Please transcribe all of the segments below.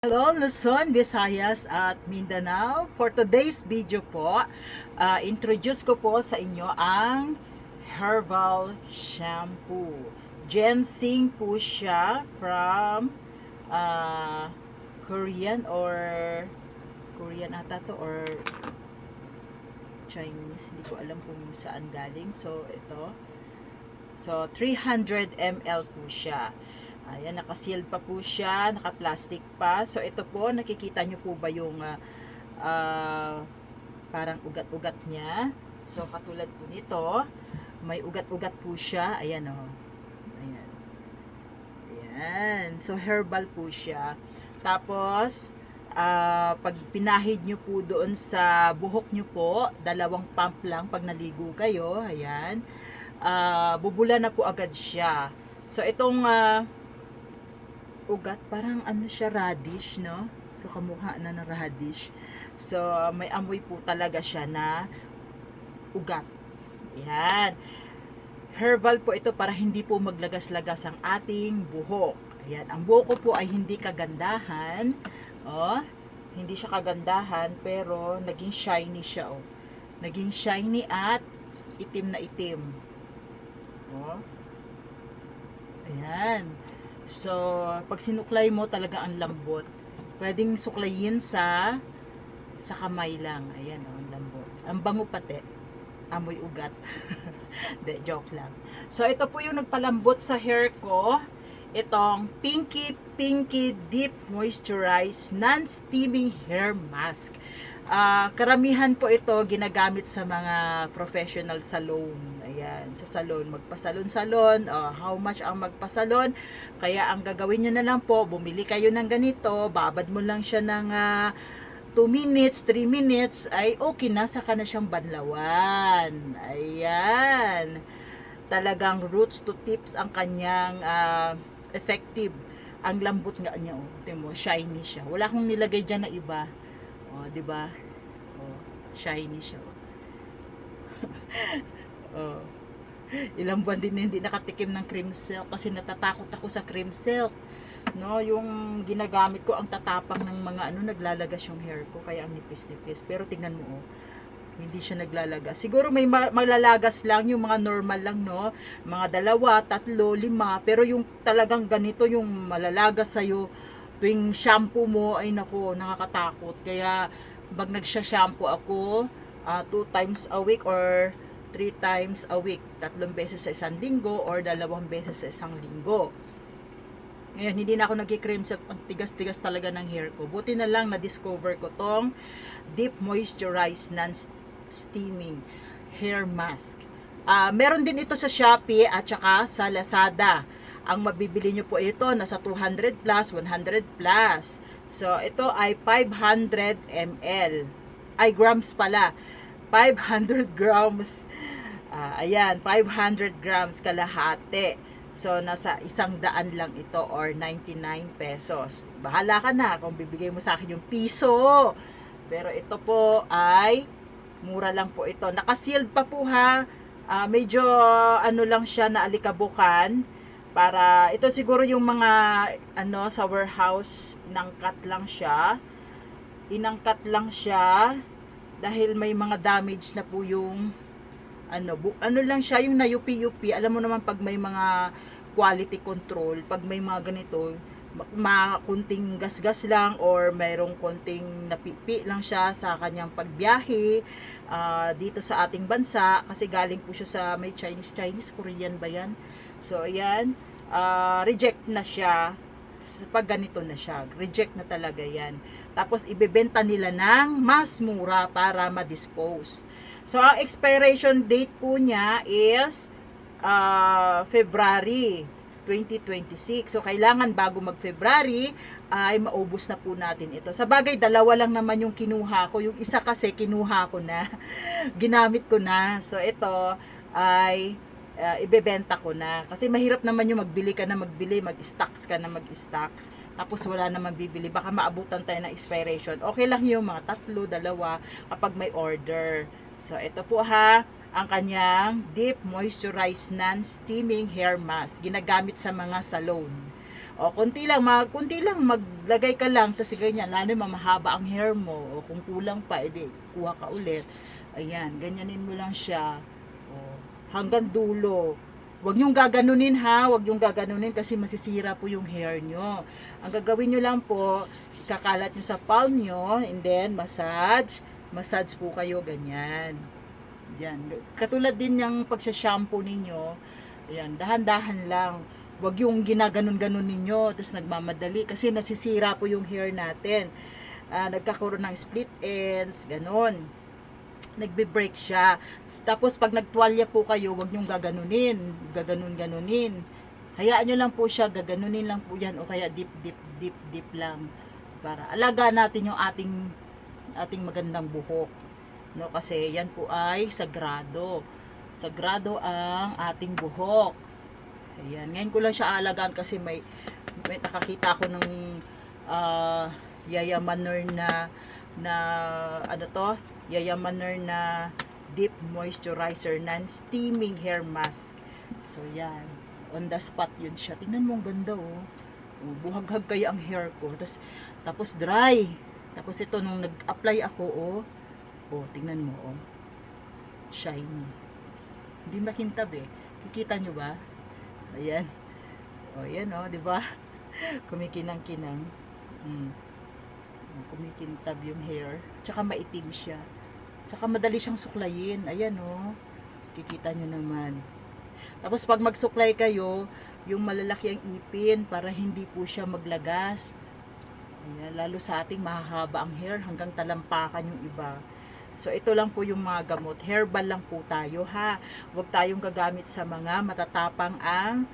Hello Luzon, Visayas at Mindanao. For today's video po, introduce ko po sa inyo ang herbal shampoo. Ginseng po siya from Korean ata to or Chinese. Hindi ko alam kung saan galing. So ito. So 300 ml po siya. Ayan, nakaseal pa po siya, naka-plastic pa. So, ito po, nakikita nyo po ba yung parang ugat-ugat niya? So, katulad po nito, may ugat-ugat po siya. Ayan, oh. Ayan. Ayan. So, herbal po siya. Tapos, pag pinahid nyo po doon sa buhok nyo po, 2 pump lang pag naligo kayo. Ayan. Bubula na po agad siya. So, itong ugat, parang ano siya, radish, no? So, kamukha na ng radish. So, may amoy po talaga siya na ugat. Yan. Herbal po ito para hindi po maglagas-lagas ang ating buhok. Ayan. Ang buhok ko po ay hindi kagandahan. Oh, hindi siya kagandahan, pero naging shiny siya, oh. Naging shiny at itim na itim. Oh. Ayan. So, pag sinuklay mo talaga ang lambot. Pwedeng suklayin sa kamay lang. Ayan, oh, ang lambot. Ang bango pati. Amoy ugat. De, joke lang. So, ito po yung nagpalambot sa hair ko. Itong Pinky Deep Moisturized Non-Steaming Hair Mask. Karamihan po ito ginagamit sa mga professional salon. Ayan, sa salon, magpasalon-salon. How much ang magpasalon? Kaya ang gagawin nyo na lang po, bumili kayo ng ganito, babad mo lang siya ng 2 minutes, 3 minutes, ay okay na, saka na siyang banlawan. Ayan. Talagang roots to tips ang kanyang effective. Ang lambot nga niya, oh. Tingnan mo, shiny siya. Wala akong nilagay dyan na iba. Oh, 'di ba? Oh, shiny siya. Oh. Ilang buwan din na hindi nakatikim ng cream silk kasi natatakot ako sa cream silk. No, yung ginagamit ko ang tatapang ng mga naglalagas yung hair ko kaya ang nipis-nipis. Pero tingnan mo, oh, hindi siya naglalagas. Siguro may malalagas lang yung mga normal lang, no? Mga 2, 3, 5, pero yung talagang ganito yung malalagas sa'yo tuwing shampoo mo, ay nako, nakakatakot. Kaya pag nagsha-shampoo ako 2 times a week or 3 times a week, 3 beses sa isang linggo or 2 beses sa isang linggo. Ngayon, hindi na ako nagki-cream silk. Ang tigas-tigas talaga ng hair ko. Buti na lang na-discover ko tong Deep Moisturized Non-Steaming Hair Mask. Meron din ito sa Shopee at saka sa Lazada. Ang mabibili nyo po ito nasa 200 plus, 100 plus. So, ito ay 500 ml. Ay, grams pala. 500 grams. Ayan, 500 grams kalahati. So, nasa 100 lang ito or 99 pesos. Bahala ka na kung bibigay mo sa akin yung piso. Pero ito po ay mura lang po ito. Naka-sealed pa po ha. Medyo ano lang siya na alikabukan. Para ito siguro yung mga sa warehouse, inangkat lang siya dahil may mga damage na po yung lang siya yung nayupi-yupi. Alam mo naman pag may mga quality control, pag may mga ganito, kunting gasgas lang or mayroong konting napipi lang siya sa kanyang pagbiyahe dito sa ating bansa kasi galing po siya sa may Chinese, Korean ba yan? So ayan, reject na siya pag ganito na siya, reject na talaga yan. Tapos ibebenta nila ng mas mura para ma-dispose. So ang expiration date po niya is February 2026. So, kailangan bago mag-February, ay maubos na po natin ito. Sa bagay, 2 lang naman yung kinuha ko. Yung isa kasi, kinuha ko na. Ginamit ko na. So, ito ay ibebenta ko na. Kasi mahirap naman yung magbili ka na magbili, mag-stocks ka na mag-stocks. Tapos, wala naman bibili. Baka maabutan tayo ng expiration. Okay lang yung mga 3, 2 kapag may order. So, ito po ha, ang kanyang Deep Moisturized Non-Steaming Hair Mask. Ginagamit sa mga salon. O, kunti lang, maglagay ka lang, kasi ganyan, lalo mamahaba ang hair mo, o kung kulang pa, edi, kuha ka ulit. Ayan, ganyanin mo lang siya. O, hanggang dulo. Huwag nyong gaganunin ha, huwag nyong gaganunin kasi masisira po yung hair nyo. Ang gagawin nyo lang po, ikakalat nyo sa palm nyo, and then massage. Massage po kayo, ganyan. Yan. Katulad din yung pagsha-shampoo ninyo, ayan, dahan-dahan lang. Huwag yung ginaganon-ganon ninyo, tapos nagmamadali, kasi nasisira po yung hair natin. Nagkakaroon ng split ends, ganon. Nagbe-break siya. Tapos pag nagtuwalya po kayo, huwag nyong gaganunin, gaganon-ganunin. Hayaan nyo lang po siya, gaganunin lang po yan, o kaya dip lang. Para alaga natin yung ating magandang buhok. No, kasi yan po ay sagrado. Sagrado ang ating buhok. Ayan, ngayon ko lang siya alagaan kasi may nakakita ko ng Yayamaner na ano to? Yayamaner na deep moisturizer non-steaming hair mask. So yan, on the spot yun siya. Tingnan mo, ang ganda oh. Buhaghag kaya ang hair ko. Tapos dry. Tapos ito nung nag-apply ako tingnan mo shiny. Hindi makintab eh. Kikita nyo ba? Ayan. Ayan di ba? Kumikinang-kinang. Kumikintab yung hair. Tsaka maitim siya. Tsaka madali siyang suklayin. Ayan Kikita nyo naman. Tapos pag magsuklay kayo, yung malalaki ang ipin para hindi po siya maglagas. Ayan, lalo sa ating mahahaba ang hair hanggang talampakan yung iba. So ito lang po yung mga gamot. Herbal lang po tayo ha. Huwag tayong gagamit sa mga matatapang ang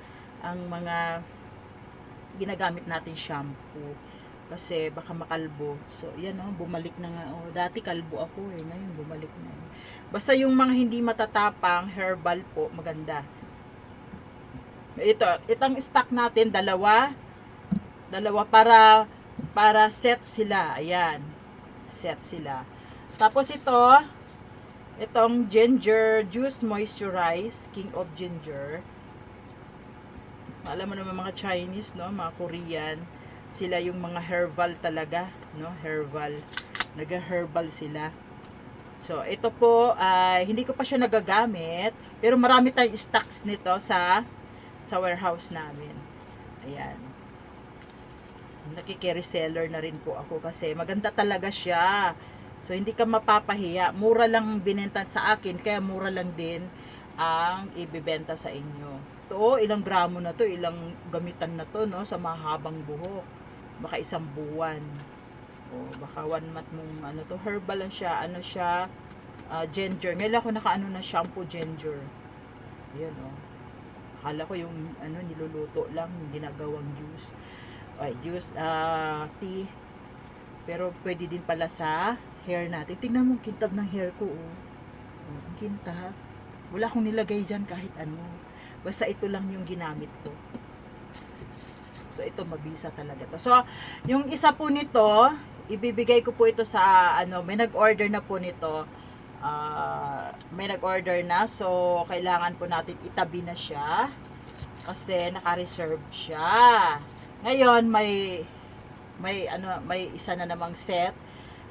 mga ginagamit natin shampoo. Kasi baka makalbo. So yan bumalik na nga. Dati kalbo ako ngayon bumalik na. Basta yung mga hindi matatapang herbal po, maganda. Itong stock natin, dalawa para set sila. Ayan. Set sila. Tapos itong ginger juice moisturize, King of Ginger. Alam mo naman mga Chinese, mga Korean, sila yung mga herbal talaga, herbal. Nag-herbal sila. So, ito po, hindi ko pa siya nagagamit, pero marami tayong stocks nito sa warehouse namin. Ayan. Nakikiri seller na rin po ako kasi maganda talaga siya. So, hindi ka mapapahiya. Mura lang binenta sa akin, kaya mura lang din ang ibibenta sa inyo. Ito, ilang gramo na to, ilang gamitan na to, sa mahabang buhok. Baka 1 buwan. Baka 1 month mong herbal lang siya. Ginger. Ngayon ako nakaano na shampoo ginger. Ayan, Akala ko yung niluluto lang, yung ginagawang juice. Tea. Pero pwede din pala sa hair natin. Tingnan mo, kintab ng hair ko, ang kintab. Wala akong nilagay dyan kahit ano. Basta ito lang yung ginamit ko. So, ito mabisa talaga to. So, yung isa po nito, ibibigay ko po ito sa, may nag-order na po nito. May nag-order na. So, kailangan po natin itabi na siya. Kasi naka-reserve siya. Ngayon, may isa na namang set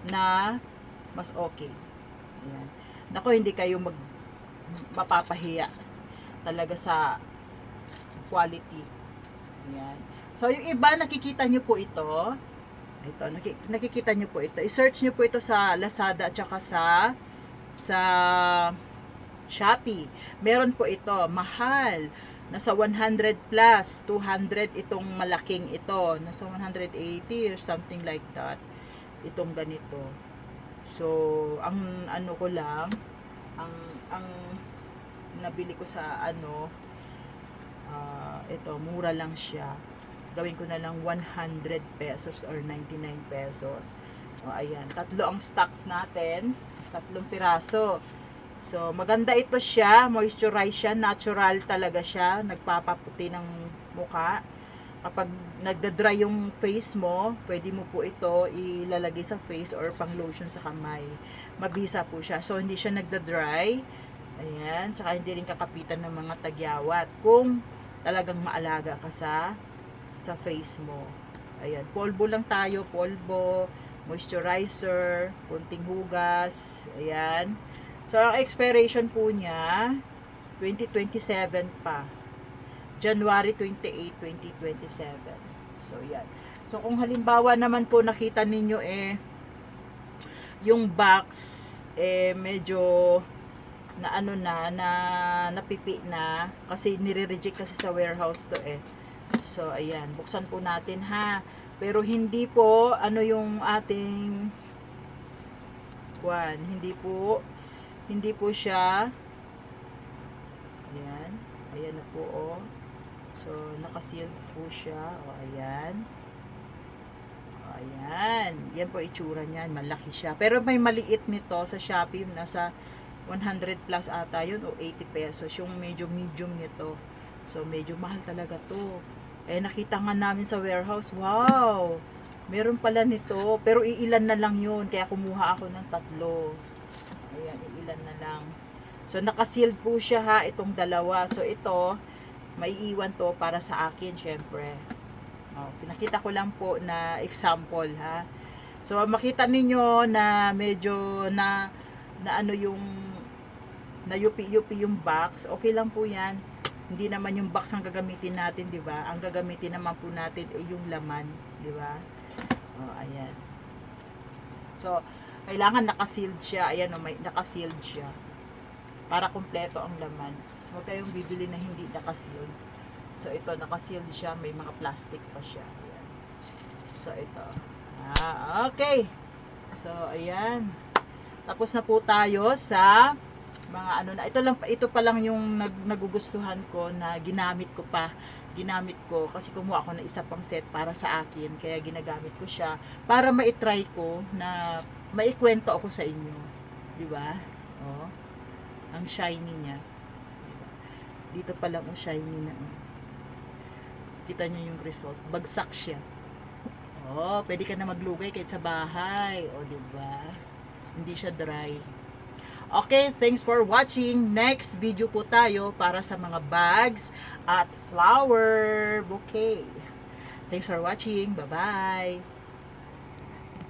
na mas okay. Ayan. Nako, hindi kayo mapapahiya talaga sa quality. Ayan. So, yung iba, nakikita nyo po ito. Nakikita nyo po ito. I-search nyo po ito sa Lazada at saka sa Shopee. Meron po ito. Mahal. Nasa 100 plus, 200 itong malaking ito. Nasa 180 or something like that. Itong ganito. So, ang ko lang, ang nabili ko sa ito, mura lang siya. Gawin ko na lang 100 pesos or 99 pesos. Ayan, 3 ang stocks natin. 3 piraso. So, maganda ito siya, moisturize siya, natural talaga siya, nagpapaputi ng mukha. Kapag nagda-dry yung face mo, pwede mo po ito ilalagay sa face or pang lotion sa kamay. Mabisa po siya. So, hindi siya nagda-dry. Ayan, tsaka hindi rin kakapitan ng mga tagyawat. Kung talagang maalaga ka sa sa face mo. Ayan, polvo lang tayo, polvo, moisturizer, kunting hugas, ayan. So, ang expiration po niya, 2027 pa. January 28, 2027. So, yan. So, kung halimbawa naman po nakita ninyo yung box, medyo na ano na napipi na kasi nire-reject kasi sa warehouse to So, ayan, buksan po natin ha. Pero hindi po ano yung ating hindi po siya. Ayan. Ayan na po So, naka-sealed po siya. Ayan. Ayan. Yan po itsura niyan. Malaki siya. Pero may maliit nito sa Shopee. Nasa 100 plus ata yun o 80 pesos. Yung medyo medium nito. So, medyo mahal talaga to. Nakita nga namin sa warehouse. Wow! Meron pala nito. Pero iilan na lang yun. Kaya kumuha ako ng 3. Ayan, iilan na lang. So, naka-sealed po siya ha. Itong dalawa. So, ito, maiiwan to para sa akin, syempre. Pinakita ko lang po na example ha. So, makita ninyo na medyo na ano yung na yupi-yupi yung box. Okay lang po yan. Hindi naman yung box ang gagamitin natin, di ba? Ang gagamitin naman po natin ay yung laman, di ba? Ayan. So, kailangan naka-sealed siya. Ayan may naka-sealed siya. Para kumpleto ang laman. Huwag kayong bibili na hindi naka-sealed. So, ito, naka-sealed siya. May mga plastic pa siya. Ayan. So, ito. Okay. So, ayan. Tapos na po tayo sa mga ano na. Ito pa lang yung nagugustuhan ko na ginamit ko kasi kumuha ako ng isa pang set para sa akin. Kaya ginagamit ko siya para ma-try ko na maikwento ako sa inyo. Di ba? Ang shiny niya. Dito pa lang ang shiny na. Kita niyo yung result. Bagsak siya. Pwede ka na maglugay kahit sa bahay. Di ba? Hindi siya dry. Okay, thanks for watching. Next video po tayo para sa mga bags at flower bouquet. Thanks for watching. Bye-bye.